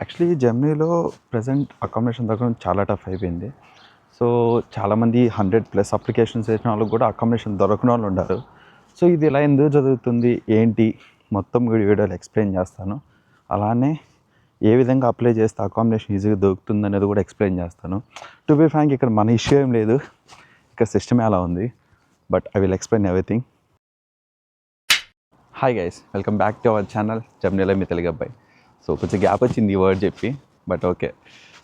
Actually జర్నీలో present accommodation దొరకడం చాలా టఫ్ అయిపోయింది. సో, చాలామంది 100+ అప్లికేషన్స్ వేసిన వాళ్ళకి కూడా అకామిడేషన్ దొరకని వాళ్ళు ఉన్నారు. సో, ఇది ఇలా ఎందుకు జరుగుతుంది, ఏంటి మొత్తం వీడియోలో ఎక్స్ప్లెయిన్ చేస్తాను. అలానే ఏ విధంగా అప్లై చేస్తే అకామిడేషన్ ఈజీగా దొరుకుతుంది అనేది కూడా ఎక్స్ప్లెయిన్ చేస్తాను. టు బీ ఫ్రాంక్ ఇక్కడ మన ఇష్యూ ఏం లేదు, ఇక్కడ సిస్టమే అలా ఉంది. But I will explain everything. Hi guys, welcome back to our channel జర్నీలో మీ తెలుగు అబ్బాయి. సో కొంచెం గ్యాప్ వచ్చింది ఈ వర్డ్ చెప్పి, బట్ ఓకే.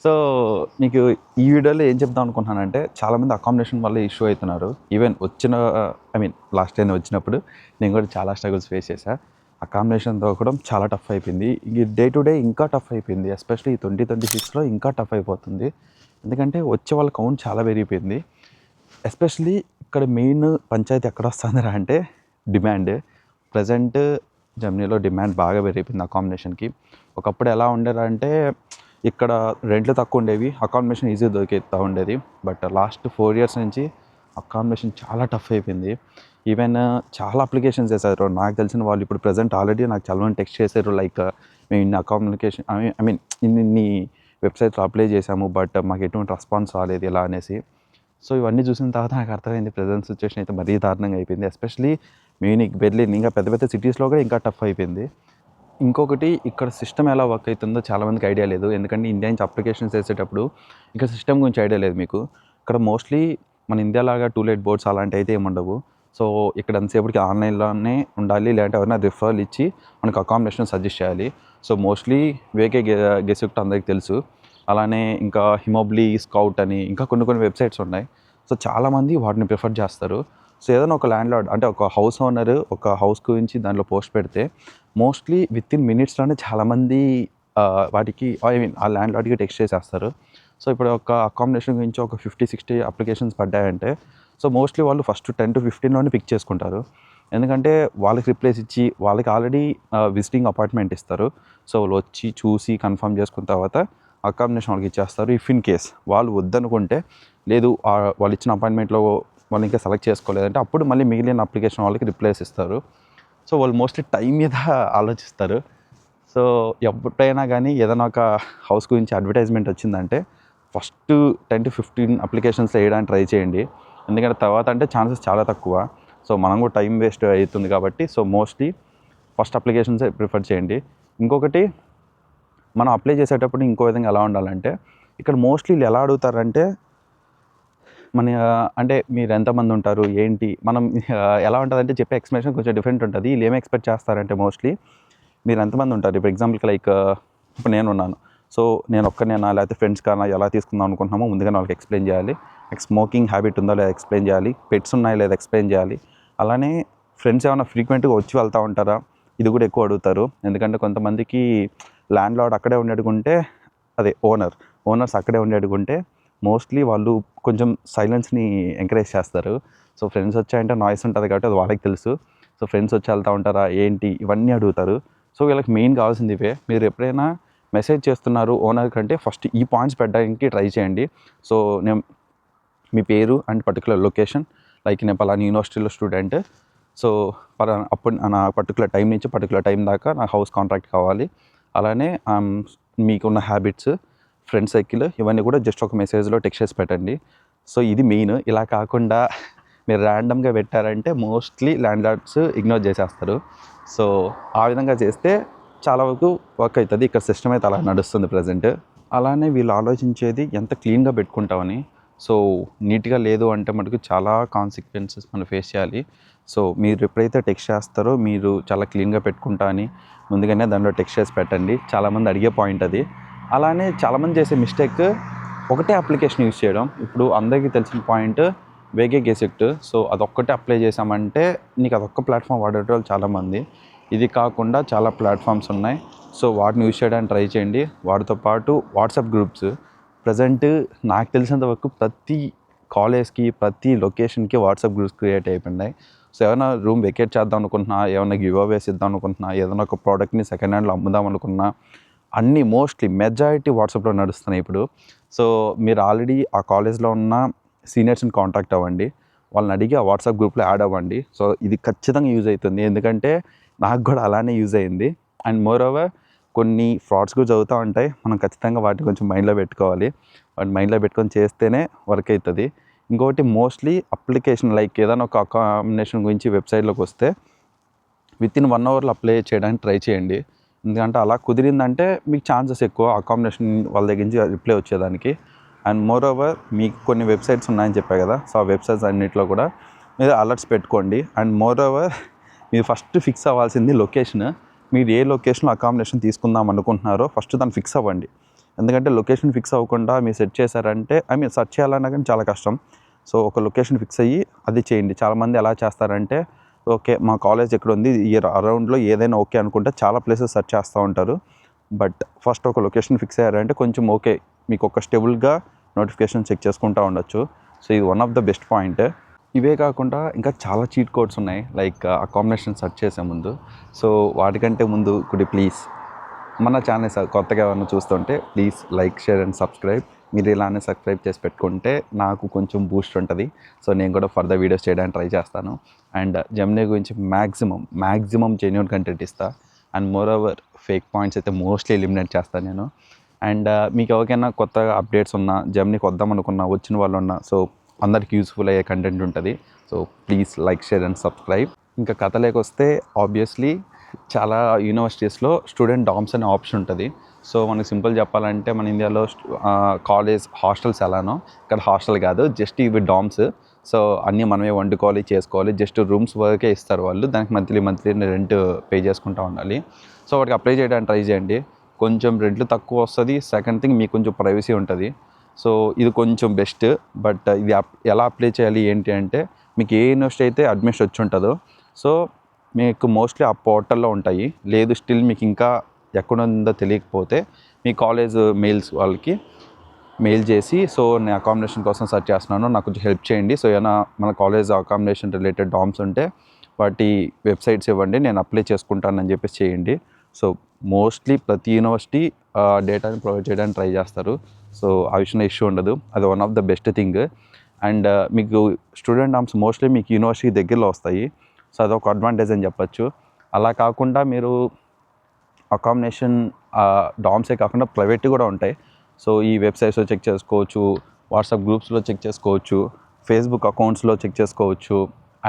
సో మీకు ఈ వీడియోలో ఏం చెప్దాం అనుకుంటున్నానంటే, చాలామంది అకామిడేషన్ వల్ల ఇష్యూ అవుతున్నారు. ఈవెన్ లాస్ట్ టైం వచ్చినప్పుడు నేను కూడా చాలా స్ట్రగుల్స్ ఫేస్ చేశాను. అకామిడేషన్ దొరకడం చాలా టఫ్ అయిపోయింది. ఈ డే టు డే ఇంకా టఫ్ అయిపోయింది. ఎస్పెషల్లీ ఈ 2026లో ఇంకా టఫ్ అయిపోతుంది. ఎందుకంటే వచ్చే వాళ్ళ కౌంట్ చాలా పెరిగిపోయింది. ఎస్పెషల్లీ ఇక్కడ మెయిన్ పంచాయతీ ఎక్కడ వస్తుందిరా అంటే డిమాండ్. ప్రజెంట్ జర్మనీలో డిమాండ్ బాగా పెరిగిపోయింది అకామిడేషన్కి. ఒకప్పుడు ఎలా ఉండేదంటే ఇక్కడ రెంట్లు తక్కువ ఉండేవి, అకామిడేషన్ ఈజీగా దొరికేస్తూ ఉండేది. బట్ లాస్ట్ 4 years నుంచి అకామిడేషన్ చాలా టఫ్ అయిపోయింది. ఈవెన్ చాలా అప్లికేషన్స్ చేశారు. నాకు తెలిసిన వాళ్ళు ఇప్పుడు ప్రజెంట్ ఆల్రెడీ నాకు చాలామంది టెక్స్ట్ చేశారు, లైక్ మేము ఇన్ని అకామిడేషన్ ఇన్ని వెబ్సైట్లో అప్లై చేశాము, బట్ మాకు ఎటువంటి రెస్పాన్స్ రాలేదు ఇలా అనేసి. సో ఇవన్నీ చూసిన తర్వాత నాకు అర్థమైంది ప్రజెంట్ సిచ్యువేషన్ అయితే మరీ దారుణంగా అయిపోయింది. ఎస్పెషలీ మ్యూనిక్, బెర్లిన్ ఇంకా పెద్ద పెద్ద సిటీస్లో కూడా ఇంకా టఫ్ అయిపోయింది. ఇంకొకటి, ఇక్కడ సిస్టమ్ ఎలా వర్క్ అవుతుందో చాలామందికి ఐడియా లేదు. ఎందుకంటే ఇండియా నుంచి అప్లికేషన్స్ వేసేటప్పుడు ఇక్కడ సిస్టమ్ గురించి ఐడియా లేదు మీకు. ఇక్కడ మోస్ట్లీ మన ఇండియాలాగా టూలెట్ బోర్డ్స్ అలాంటివి అయితే ఏమి ఉండవు. సో ఇక్కడ అంతసేపటికి ఆన్లైన్లోనే ఉండాలి, లేదంటే ఎవరైనా రిఫరల్ ఇచ్చి మనకు అకామిడేషన్ సజెస్ట్ చేయాలి. సో మోస్ట్లీ వేకే గెసెక్ట్ అందరికీ తెలుసు. అలానే ఇంకా హిమోబ్లీ, స్కౌట్ అని ఇంకా కొన్ని వెబ్సైట్స్ ఉన్నాయి. సో చాలామంది వాటిని ప్రిఫర్ చేస్తారు. సో ఏదైనా ఒక ల్యాండ్ లార్డ్ అంటే ఒక హౌస్ ఓనర్ ఒక హౌస్ గురించి దాంట్లో పోస్ట్ పెడితే మోస్ట్లీ వితిన్ మినిట్స్లోనే చాలామంది వాటికి ఆ ల్యాండ్ లార్డ్కి టెక్స్ట్ చేసేస్తారు. సో ఇప్పుడు ఒక అకామిడేషన్ గురించి ఒక 50-60 అప్లికేషన్స్ పడ్డాయంటే, సో మోస్ట్లీ వాళ్ళు ఫస్ట్ 10 to 15లోనే పిక్ చేసుకుంటారు. ఎందుకంటే వాళ్ళకి రిప్లేస్ ఇచ్చి వాళ్ళకి ఆల్రెడీ విజిటింగ్ అపాయింట్మెంట్ ఇస్తారు. సో వాళ్ళు వచ్చి చూసి కన్ఫర్మ్ చేసుకున్న తర్వాత అకామిడేషన్ వాళ్ళకి ఇచ్చేస్తారు. ఇఫ్ ఇన్ కేస్ వాళ్ళు వద్దనుకుంటే, లేదు వాళ్ళు ఇచ్చిన అపాయింట్మెంట్లో వాళ్ళు ఇంకా సెలెక్ట్ చేసుకోలేదంటే అప్పుడు మళ్ళీ మిగిలిన అప్లికేషన్ వాళ్ళకి రిప్లేస్ ఇస్తారు. సో వాళ్ళు మోస్ట్లీ టైం మీద ఆలోచిస్తారు. సో ఎప్పుడైనా కానీ ఏదైనా ఒక హౌస్ గురించి అడ్వర్టైజ్మెంట్ వచ్చిందంటే ఫస్ట్ 10 to 15 అప్లికేషన్స్ వేయడానికి ట్రై చేయండి. ఎందుకంటే తర్వాత అంటే ఛాన్సెస్ చాలా తక్కువ. సో మనం కూడా టైం వేస్ట్ అవుతుంది కాబట్టి, సో మోస్ట్లీ ఫస్ట్ అప్లికేషన్సే ప్రిఫర్ చేయండి. ఇంకొకటి, మనం అప్లై చేసేటప్పుడు ఇంకో విధంగా ఎలా ఉండాలంటే, ఇక్కడ మోస్ట్లీ వీళ్ళు ఎలా అడుగుతారంటే మన అంటే మీరు ఎంతమంది ఉంటారు ఏంటి, మనం ఎలా ఉంటుందంటే చెప్పే ఎక్స్ప్లెనేషన్ కొంచెం డిఫరెంట్ ఉంటుంది. వీళ్ళు ఏమి ఎక్స్పెక్ట్ చేస్తారంటే మోస్ట్లీ మీరు ఎంతమంది ఉంటారు. ఇప్పుడు ఎగ్జాంపుల్కి లైక్ ఇప్పుడు నేను ఉన్నాను. సో నేను ఒక్కనేనా లేకపోతే ఫ్రెండ్స్ కానీ ఎలా తీసుకుందాం అనుకుంటున్నామో ముందుగానే వాళ్ళకి ఎక్స్ప్లెయిన్ చేయాలి. స్మోకింగ్ హ్యాబిట్ ఉందో లేదా ఎక్స్ప్లెయిన్ చేయాలి. పెట్స్ ఉన్నాయో లేదా ఎక్స్ప్లెయిన్ చేయాలి. అలానే ఫ్రెండ్స్ ఏమైనా ఫ్రీక్వెంట్గా వచ్చి వెళ్తూ ఉంటారా, ఇది కూడా ఎక్కువ అడుగుతారు. ఎందుకంటే కొంతమందికి ల్యాండ్ లార్డ్ అక్కడే ఉండేటుకుంటే, అదే ఓనర్స్ అక్కడే ఉండేటుకుంటే మోస్ట్లీ వాళ్ళు కొంచెం సైలెన్స్ని ఎంకరేజ్ చేస్తారు. సో ఫ్రెండ్స్ వచ్చాయంటే నాయిస్ ఉంటుంది కాబట్టి అది వాళ్ళకి తెలుసు. సో ఫ్రెండ్స్ వచ్చి వెళ్తూ ఉంటారా ఏంటి ఇవన్నీ అడుగుతారు. సో వీళ్ళకి మెయిన్ కావాల్సింది ఇవే. మీరు ఎప్పుడైనా మెసేజ్ చేస్తున్నారు ఓనర్ కంటే ఫస్ట్ ఈ పాయింట్స్ పెట్టడానికి ట్రై చేయండి. సో నేను మీ పేరు అండ్ పర్టికులర్ లొకేషన్, లైక్ నేను పలానా యూనివర్సిటీలో స్టూడెంట్, సో అప్పుడు నా పర్టికులర్ టైం నుంచి పర్టికులర్ టైం దాకా నా హౌస్ కాంట్రాక్ట్ కావాలి. అలానే మీకున్న హ్యాబిట్స్, ఫ్రెండ్ సర్కిల్ ఇవన్నీ కూడా జస్ట్ ఒక మెసేజ్లో టెక్స్ట్ చేసి పెట్టండి. సో ఇది మెయిన్. ఇలా కాకుండా మీరు ర్యాండమ్గా పెట్టారంటే మోస్ట్లీ ల్యాండ్ లార్డ్స్ ఇగ్నోర్ చేసేస్తారు. సో ఆ విధంగా చేస్తే చాలా వరకు వర్క్ అవుతుంది. ఇక్కడ సిస్టమ్ అయితే అలా నడుస్తుంది ప్రజెంట్. అలానే వీళ్ళు ఆలోచించేది ఎంత క్లీన్గా పెట్టుకుంటామని. సో నీట్గా లేదు అంటే మటుకు చాలా కాన్సిక్వెన్సెస్ మనం ఫేస్ చేయాలి. సో మీరు ఎప్పుడైతే టెక్స్ట్ చేస్తారో మీరు చాలా క్లీన్గా పెట్టుకుంటా అని ముందుగానే దాంట్లో టెక్స్ట్ చేసి పెట్టండి. చాలామంది అడిగే పాయింట్ అది. అలానే చాలామంది చేసే మిస్టేక్ ఒకటే అప్లికేషన్ యూజ్ చేయడం. ఇప్పుడు అందరికీ తెలిసిన పాయింట్ వేగే గెసెక్ట్. సో అదొక్కటే అప్లై చేసామంటే నీకు అదొక్క ప్లాట్ఫామ్ వాడేటోళ్ళు చాలామంది. ఇది కాకుండా చాలా ప్లాట్ఫామ్స్ ఉన్నాయి. సో వాటిని యూజ్ చేయడానికి ట్రై చేయండి. వాటితో పాటు వాట్సాప్ గ్రూప్స్ ప్రజెంట్ నాకు తెలిసినంత వరకు ప్రతి కాలేజ్కి ప్రతి లొకేషన్కి వాట్సాప్ గ్రూప్స్ క్రియేట్ అయిపోయినాయి. సో ఏమైనా రూమ్ వెకేట్ చేద్దాం అనుకుంటున్నా, ఏమైనా గివ్ అవేస్ ఇద్దాం అనుకుంటున్నా, ఏదైనా ఒక ప్రోడక్ట్ని సెకండ్ హ్యాండ్లో అమ్ముదాం అనుకున్నా, అన్నీ మోస్ట్లీ మెజారిటీ వాట్సాప్లో నడుస్తున్నాయి ఇప్పుడు. సో మీరు ఆల్రెడీ ఆ కాలేజ్లో ఉన్న సీనియర్స్ని కాంటాక్ట్ అవ్వండి, వాళ్ళని అడిగి ఆ వాట్సాప్ గ్రూప్లో యాడ్ అవ్వండి. సో ఇది ఖచ్చితంగా యూజ్ అవుతుంది. ఎందుకంటే నాకు కూడా అలానే యూజ్ అయింది. అండ్ మోర్ ఓవర్ కొన్ని ఫ్రాడ్స్ కూడా జరుగుతూ ఉంటాయి. మనం ఖచ్చితంగా వాటిని కొంచెం మైండ్లో పెట్టుకోవాలి. వాటి మైండ్లో పెట్టుకొని చేస్తేనే వర్క్ అవుతుంది. ఇంకొకటి మోస్ట్లీ అప్లికేషన్ లైక్ ఏదైనా ఒక అకామిడేషన్ గురించి వెబ్సైట్లోకి వస్తే వితిన్ 1 అవర్లో అప్లై చేయడానికి ట్రై చేయండి. ఎందుకంటే అలా కుదిరిందంటే మీకు ఛాన్సెస్ ఎక్కువ అకామిడేషన్ వాళ్ళ దగ్గర నుంచి రిప్లై వచ్చేదానికి. అండ్ మోర్ ఓవర్ మీకు కొన్ని వెబ్సైట్స్ ఉన్నాయని చెప్పాయి కదా, సో ఆ వెబ్సైట్స్ అన్నింటిలో కూడా మీరు అలర్ట్స్ పెట్టుకోండి. అండ్ మోర్ ఓవర్ మీరు ఫస్ట్ ఫిక్స్ అవ్వాల్సింది లొకేషన్. మీరు ఏ లొకేషన్లో అకామిడేషన్ తీసుకుందాం అనుకుంటున్నారో ఫస్ట్ దాన్ని ఫిక్స్ అవ్వండి. ఎందుకంటే లొకేషన్ ఫిక్స్ అవ్వకుండా మీరు సెట్ చేశారంటే సెర్చ్ చేయాలన్నా కానీ చాలా కష్టం. సో ఒక లొకేషన్ ఫిక్స్ అయ్యి అది చేయండి. చాలామంది ఎలా చేస్తారంటే ఓకే మా కాలేజ్ ఎక్కడ ఉంది ఈ అరౌండ్లో ఏదైనా ఓకే అనుకుంటే చాలా ప్లేసెస్ సెర్చ్ చేస్తూ ఉంటారు. బట్ ఫస్ట్ ఒక లొకేషన్ ఫిక్స్ అయ్యారంటే కొంచెం ఓకే మీకు ఒక స్టేబుల్గా నోటిఫికేషన్ చెక్ చేసుకుంటూ ఉండొచ్చు. సో ఇది one of the best point. ఇవే కాకుండా ఇంకా చాలా చీట్ కోడ్స్ ఉన్నాయి లైక్ అకామిడేషన్ సెర్చ్ చేసే ముందు. సో వాటికంటే ముందు కుడి ప్లీజ్ మన ఛానల్ కొత్తగా ఏమైనా చూస్తుంటే please like, share and subscribe. మీరు ఇలానే సబ్స్క్రైబ్ చేసి పెట్టుకుంటే నాకు కొంచెం బూస్ట్ ఉంటుంది. సో నేను కూడా ఫర్దర్ వీడియోస్ చేయడానికి ట్రై చేస్తాను. అండ్ జెమినీ గురించి మ్యాక్సిమం జెన్యూన్ కంటెంట్ ఇస్తా. And more over fake points అయితే మోస్ట్లీ ఎలిమినేట్ చేస్తాను నేను. అండ్ మీకు ఎవరికైనా కొత్తగా అప్డేట్స్ ఉన్నా, జెమినీకి వద్దాం అనుకున్నా, వచ్చిన వాళ్ళు ఉన్నా, సో అందరికి యూస్ఫుల్ అయ్యే కంటెంట్ ఉంటుంది. So please like, share and subscribe. ఇంకా కథలోకి వస్తే ఆబ్వియస్లీ చాలా యూనివర్సిటీస్లో స్టూడెంట్ డామ్స్ అనే ఆప్షన్ ఉంటుంది. సో మనకి సింపుల్ చెప్పాలంటే మన ఇండియాలో కాలేజ్ హాస్టల్స్ ఎలానో ఇక్కడ హాస్టల్ కాదు, జస్ట్ ఇవి డామ్స్. సో అన్నీ మనమే వండుకోవాలి, చేసుకోవాలి. జస్ట్ రూమ్స్ వరకే ఇస్తారు వాళ్ళు. దానికి మంత్లీ రెంట్ పే చేసుకుంటూ ఉండాలి. సో వాటికి అప్లై చేయడానికి ట్రై చేయండి. కొంచెం రెంట్లు తక్కువ వస్తుంది. సెకండ్ థింగ్ మీకు కొంచెం ప్రైవసీ ఉంటుంది. సో ఇది కొంచెం బెస్ట్. బట్ ఇది ఎలా అప్లై చేయాలి ఏంటి అంటే మీకు ఏ యూనివర్సిటీ అయితే అడ్మిషన్ వచ్చి ఉంటుందో సో మీకు మోస్ట్లీ ఆ పోర్టల్లో ఉంటాయి. లేదు స్టిల్ మీకు ఇంకా ఎక్కడ ఉందో తెలియకపోతే మీ కాలేజ్ మెయిల్స్ వాళ్ళకి మెయిల్ చేసి సో నేను అకామిడేషన్ కోసం సెర్చ్ చేస్తున్నాను, నాకు కొంచెం హెల్ప్ చేయండి. సో ఏమైనా మన కాలేజ్ అకామిడేషన్ రిలేటెడ్ డామ్స్ ఉంటే వాటి వెబ్సైట్స్ ఇవ్వండి, నేను అప్లై చేసుకుంటానని చెప్పేసి చేయండి. సో మోస్ట్లీ ప్రతి యూనివర్సిటీ డేటాని ప్రొవైడ్ చేయడానికి ట్రై చేస్తారు. సో ఆ విషయంలో ఇష్యూ ఉండదు. అది one of the best thing. And మీకు స్టూడెంట్ డామ్స్ మోస్ట్లీ మీకు యూనివర్సిటీ దగ్గరలో వస్తాయి. సో అదొక అడ్వాంటేజ్ అని చెప్పచ్చు. అలా కాకుండా మీరు అకామిడేషన్ డామ్సే కాకుండా ప్రైవేట్ కూడా ఉంటాయి. సో ఈ వెబ్సైట్స్లో చెక్ చేసుకోవచ్చు, వాట్సాప్ గ్రూప్స్లో చెక్ చేసుకోవచ్చు, ఫేస్బుక్ అకౌంట్స్లో చెక్ చేసుకోవచ్చు.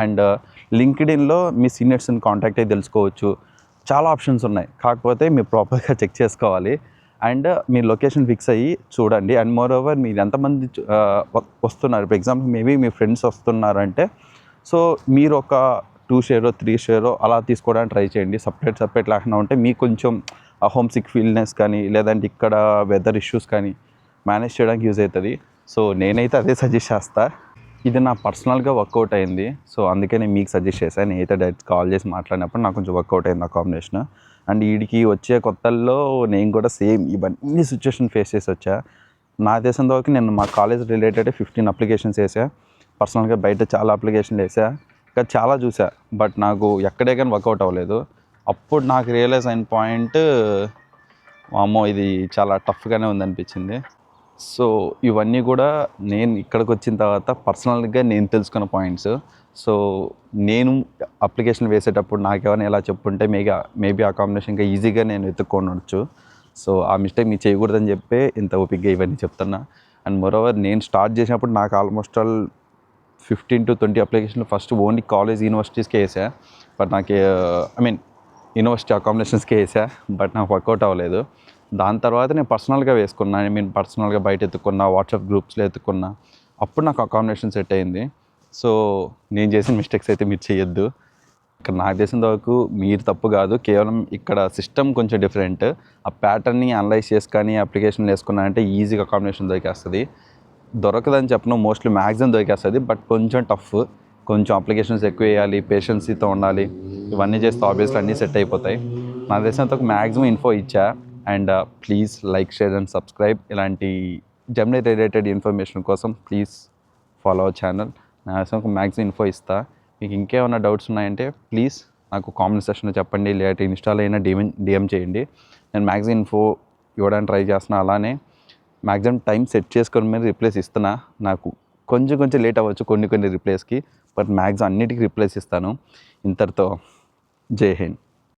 అండ్ లింక్డ్ఇన్లో మీ సీనియర్స్ని కాంటాక్ట్ అయ్యి తెలుసుకోవచ్చు. చాలా ఆప్షన్స్ ఉన్నాయి. కాకపోతే మీరు ప్రాపర్గా చెక్ చేసుకోవాలి. అండ్ మీరు లొకేషన్ ఫిక్స్ అయ్యి చూడండి. అండ్ మోర్ ఓవర్ మీరు ఎంతమంది వస్తున్నారు, for example maybe me friends వస్తున్నారంటే సో మీరు ఒక 2 షేరో 3 షేరో అలా తీసుకోవడానికి ట్రై చేయండి. సపరేట్ లేకుండా ఉంటే మీకు కొంచెం ఆ హోమ్ సిక్ ఫీల్నెస్ కానీ లేదంటే ఇక్కడ వెదర్ ఇష్యూస్ కానీ మేనేజ్ చేయడానికి యూజ్ అవుతుంది. సో నేనైతే అదే సజెస్ట్ చేస్తాను. ఇది నా పర్సనల్గా వర్కౌట్ అయింది. సో అందుకే నేను మీకు సజెస్ట్ చేశాను. నేనైతే డైరెక్ట్ కాల్ చేసి మాట్లాడినప్పుడు నాకు కొంచెం వర్కౌట్ అయింది ఆ కాంబినేషన్. అండ్ వీడికి వచ్చే కొత్తల్లో నేను కూడా సేమ్ ఇవన్నీ సిచ్యువేషన్ ఫేస్ చేసి వచ్చా. నా దేశం వరకు నేను మా కాలేజ్ రిలేటెడ్ 15 అప్లికేషన్స్ వేసా. పర్సనల్గా బయట చాలా అప్లికేషన్లు వేసా, ఇంకా చాలా చూసా. బట్ నాకు ఎక్కడే కానీ వర్కౌట్ అవ్వలేదు. అప్పుడు నాకు రియలైజ్ అయిన పాయింట్ అమ్మో ఇది చాలా టఫ్గానే ఉందనిపించింది. సో ఇవన్నీ కూడా నేను ఇక్కడికి వచ్చిన తర్వాత పర్సనల్గా నేను తెలుసుకున్న పాయింట్స్. సో నేను అప్లికేషన్ వేసేటప్పుడు నాకేమైనా ఎలా చెప్పుంటే మేబీ ఆ కాంబినేషన్ ఇంకా ఈజీగా నేను వెతుక్కోనొచ్చు. సో ఆ మిస్టేక్ మీకు చేయకూడదని చెప్పి ఇంత ఓపిక్గా ఇవన్నీ చెప్తున్నా. అండ్ మోరోవర్ నేను స్టార్ట్ చేసినప్పుడు నాకు ఆల్మోస్ట్ ఆల్ 15 to 20 అప్లికేషన్లు ఫస్ట్ ఓన్లీ కాలేజ్ యూనివర్సిటీస్కే వేసా. బట్ నాకు యూనివర్సిటీ అకామిడేషన్స్కే వేసా. బట్ నాకు వర్కౌట్ అవ్వలేదు. దాని తర్వాత నేను పర్సనల్గా వేసుకున్నా. పర్సనల్గా బయట ఎత్తుకున్నా, వాట్సాప్ గ్రూప్స్లో ఎత్తుకున్నా. అప్పుడు నాకు అకామిడేషన్ సెట్ అయింది. సో నేను చేసిన మిస్టేక్స్ అయితే మీరు చేయొద్దు. ఇక్కడ నాకు తెలిసిన వరకు మీరు తప్పు కాదు, కేవలం ఇక్కడ సిస్టమ్ కొంచెం డిఫరెంట్. ఆ ప్యాటర్న్ని అనలైజ్ చేసుకొని అప్లికేషన్లు వేసుకున్నానంటే ఈజీగా అకామిడేషన్ దొరికేస్తుంది. దొరకదని చెప్పను, మోస్ట్లీ మ్యాక్సిమం దొరికేస్తుంది. బట్ కొంచెం టఫ్, కొంచెం అప్లికేషన్స్ ఎక్కువ వేయాలి, పేషెన్సీతో ఉండాలి. ఇవన్నీ చేస్తే ఆబ్వియస్లీ అన్నీ సెట్ అయిపోతాయి. నాకు తెలిసినంతవరకు మ్యాక్సిమం ఇన్ఫో ఇచ్చా. And please like, share and subscribe. ఇలాంటి జెమినీ రిలేటెడ్ ఇన్ఫర్మేషన్ కోసం ప్లీజ్ ఫాలో అవర్ ఛానల్. నా తెలిసినంతవరకు మ్యాక్సిమం ఇన్ఫో ఇస్తా. మీకు ఇంకేమైనా డౌట్స్ ఉన్నాయంటే ప్లీజ్ నాకు కామెంట్ సెక్షన్లో చెప్పండి, లేదంటే ఇన్స్టాలో అయినా డిఎం చేయండి. నేను మ్యాక్సిమం ఇన్ఫో ఇవ్వడానికి ట్రై చేస్తున్నా. అలానే మ్యాక్సిమం టైం సెట్ చేసుకొని మీరు రిప్లేస్ ఇస్తున్నా. నాకు కొంచెం లేట్ అవ్వచ్చు కొన్ని రిప్లేస్కి, బట్ మ్యాక్సిమం అన్నిటికీ రిప్లేస్ ఇస్తాను. ఇంతటితో జై హింద్.